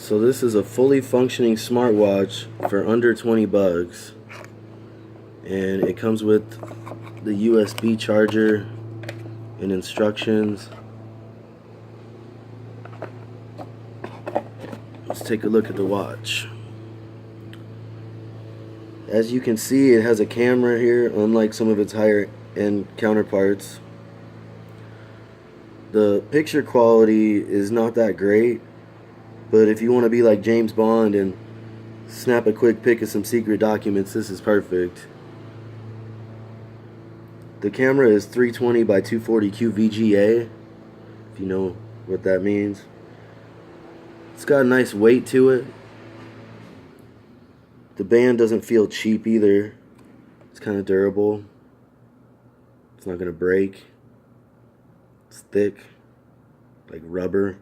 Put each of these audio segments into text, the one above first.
So this is a fully functioning smartwatch for under 20 bucks, and it comes with the USB charger and instructions. Let's take a look at the watch. As you can see, it has a camera here, unlike some of its higher end counterparts. The picture quality is not that great, but if you want to be like James Bond and snap a quick pic of some secret documents, this is perfect. The camera is 320 by 240 QVGA, if you know what that means. It's got a nice weight to it. The band doesn't feel cheap either. It's kind of durable. It's not going to break. It's thick, like rubber.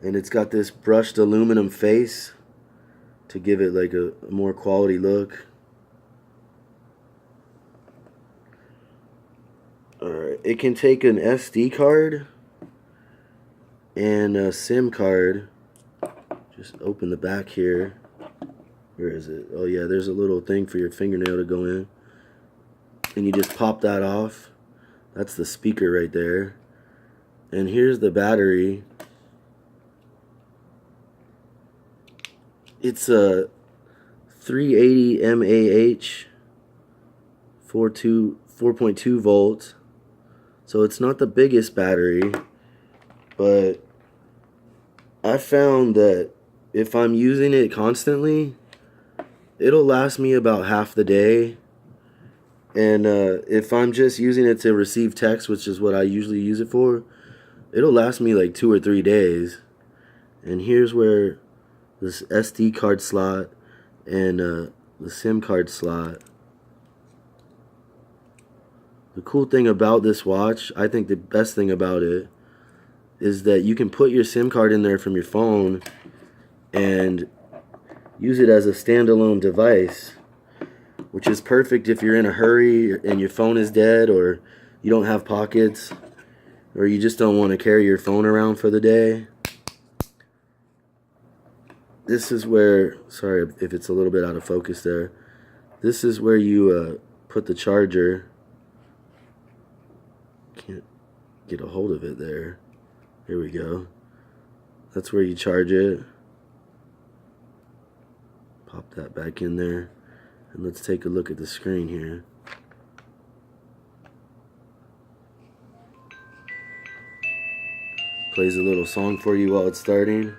And it's got this brushed aluminum face to give it like a more quality look. Alright, it can take an SD card and a SIM card. Just open the back here. Where is it? Oh yeah, there's a little thing for your fingernail to go in. And you just pop that off. That's the speaker right there. And here's the battery. It's a 380 mAh, 4.2 volts. So it's not the biggest battery, but I found that if I'm using it constantly, it'll last me about half the day. And if I'm just using it to receive text, which is what I usually use it for, it'll last me like 2 or 3 days. And here's where this SD card slot and the SIM card slot. The cool thing about this watch, I think the best thing about it, is that you can put your SIM card in there from your phone and use it as a standalone device, which is perfect if you're in a hurry and your phone is dead, or you don't have pockets, or you just don't want to carry your phone around for the day. This is where, sorry if it's a little bit out of focus there, this is where you put the charger. Can't get a hold of it there. Here we go. That's where you charge it. Pop that back in there. And let's take a look at the screen here. Plays a little song for you while it's starting.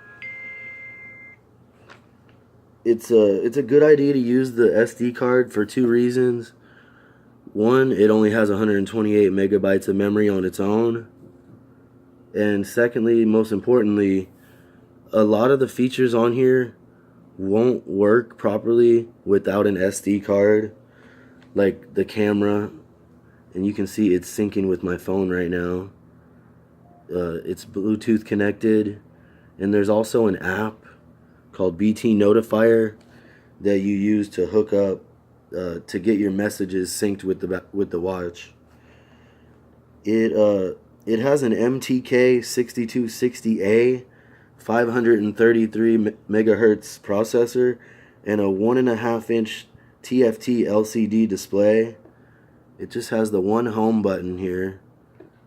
It's a good idea to use the SD card for 2 reasons. One, it only has 128 megabytes of memory on its own. And secondly, most importantly, a lot of the features on here won't work properly without an SD card, like the camera. And you can see it's syncing with my phone right now. It's Bluetooth connected, and there's also an app called BT Notifier that you use to hook up to get your messages synced with the watch. It has an MTK 6260A 533 megahertz processor and a 1.5-inch TFT LCD display. It just has the one home button here,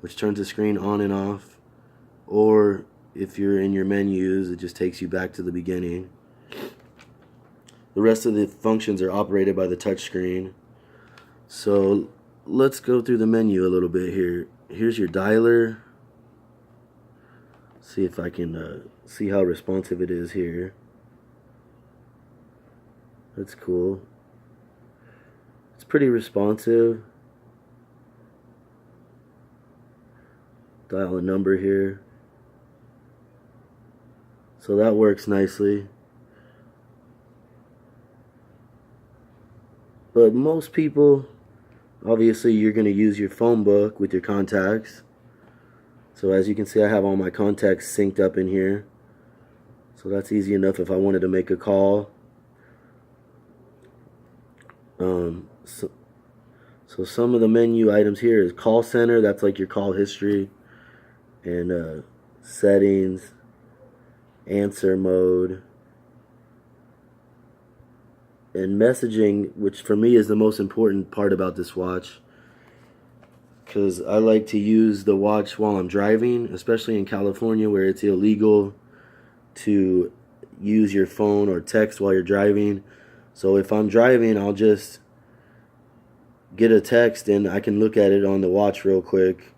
which turns the screen on and off, or if you're in your menus, it just takes you back to the beginning. The rest of the functions are operated by the touch screen. So let's go through the menu a little bit here. Here's your dialer. See if I can see how responsive it is here. That's cool. It's pretty responsive. Dial a number here. So that works nicely. But most people, obviously you're going to use your phone book with your contacts. So as you can see, I have all my contacts synced up in here. So that's easy enough if I wanted to make a call. So some of the menu items here is call center. That's like your call history, and settings, answer mode, and messaging, which for me is the most important part about this watch, because I like to use the watch while I'm driving, especially in California where it's illegal to use your phone or text while you're driving. So if I'm driving, I'll just get a text and I can look at it on the watch real quick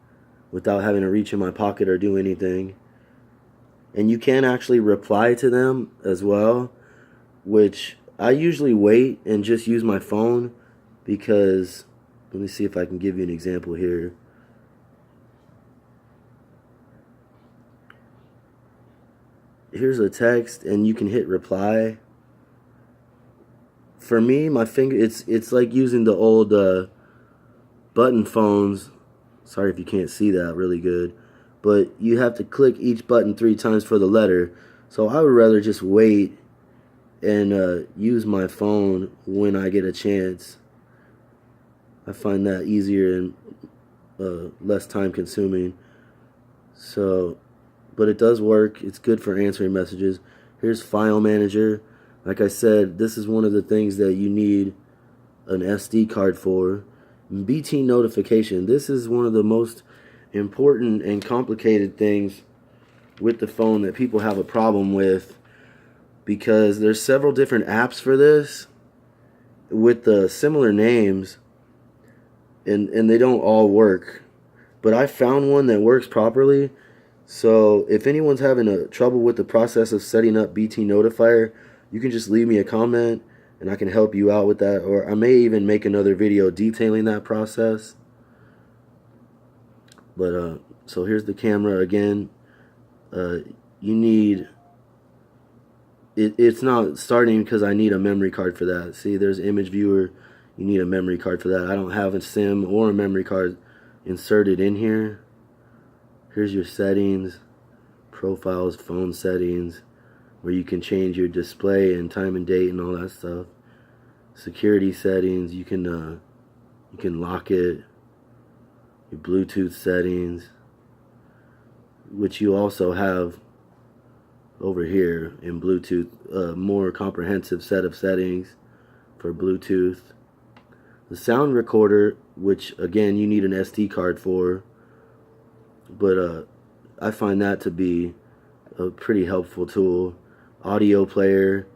without having to reach in my pocket or do anything. And you can actually reply to them as well, which I usually wait and just use my phone, because let me see if I can give you an example here. Here's a text and you can hit reply. For me, my finger, it's like using the old button phones. Sorry if you can't see that really good, but you have to click each button 3 times for the letter. So I would rather just wait and use my phone when I get a chance. I find that easier and less time consuming. So, but it does work. It's good for answering messages. Here's File Manager. Like I said, this is one of the things that you need an SD card for. BT notification. This is one of the most important and complicated things with the phone that people have a problem with, because there's several different apps for this with the similar names, and they don't all work. But I found one that works properly. So if anyone's having a trouble with the process of setting up BT Notifier, you can just leave me a comment and I can help you out with that, or I may even make another video detailing that process. But so here's the camera again. You need it's not starting because I need a memory card for that. See, there's image viewer. You need a memory card for that. I don't have a SIM or a memory card inserted in here. Here's your settings, profiles, phone settings, where you can change your display and time and date and all that stuff. Security settings, you can lock it. Your Bluetooth settings, which you also have over here in Bluetooth, a more comprehensive set of settings for Bluetooth. The sound recorder, which again you need an SD card for, but I find that to be a pretty helpful tool. Audio player,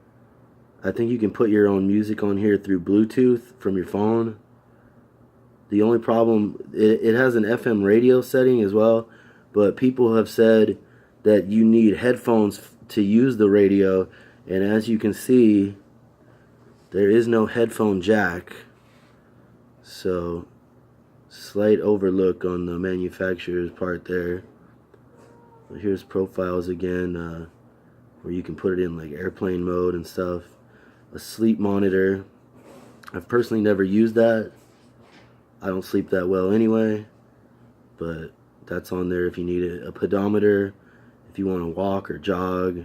I think you can put your own music on here through Bluetooth from your phone. The only problem, it has an FM radio setting as well, but people have said that you need headphones to use the radio, and as you can see, there is no headphone jack. So, slight overlook on the manufacturer's part there. But here's profiles again, where you can put it in like airplane mode and stuff. A sleep monitor. I've personally never used that. I don't sleep that well anyway, but that's on there if you need it. A pedometer if you want to walk or jog.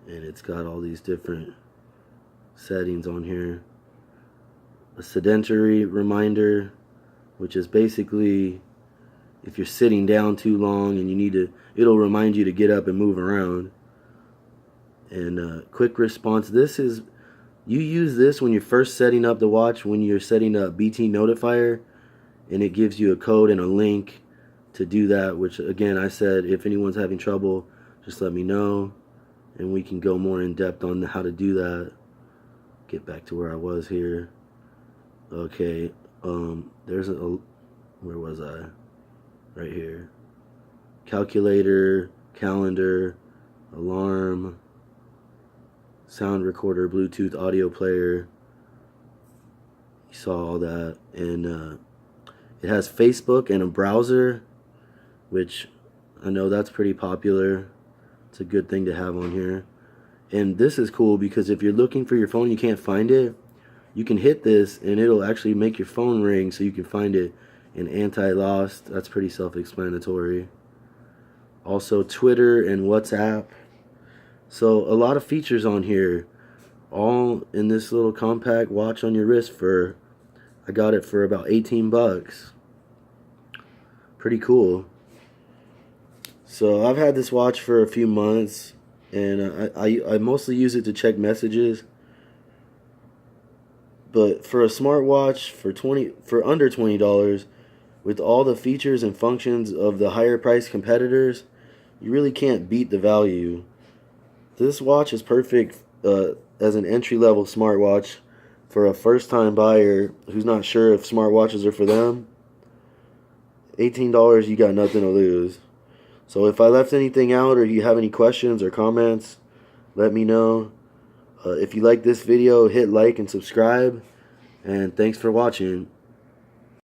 And it's got all these different settings on here. A sedentary reminder, which is basically if you're sitting down too long and you need to, it'll remind you to get up and move around. And quick response. This is, you use this when you're first setting up the watch, when you're setting up BT Notifier, and it gives you a code and a link to do that, which again, I said if anyone's having trouble, just let me know and we can go more in depth on how to do that. Get back to where I was here. Okay, there's a, where was I? Right here. Calculator, calendar, alarm, sound recorder, Bluetooth audio player. You saw all that. And it has Facebook and a browser, which I know that's pretty popular. It's a good thing to have on here. And this is cool because if you're looking for your phone and you can't find it, you can hit this and it'll actually make your phone ring so you can find it. And anti-lost, that's pretty self-explanatory. Also Twitter and WhatsApp. So a lot of features on here, all in this little compact watch on your wrist for, I got it for about 18 bucks. Pretty cool. So I've had this watch for a few months, and I mostly use it to check messages. But for a smartwatch for under $20, with all the features and functions of the higher priced competitors, you really can't beat the value. This watch is perfect as an entry-level smartwatch for a first-time buyer who's not sure if smartwatches are for them. $18, you got nothing to lose. So if I left anything out or you have any questions or comments, let me know. If you like this video, hit like and subscribe. And thanks for watching.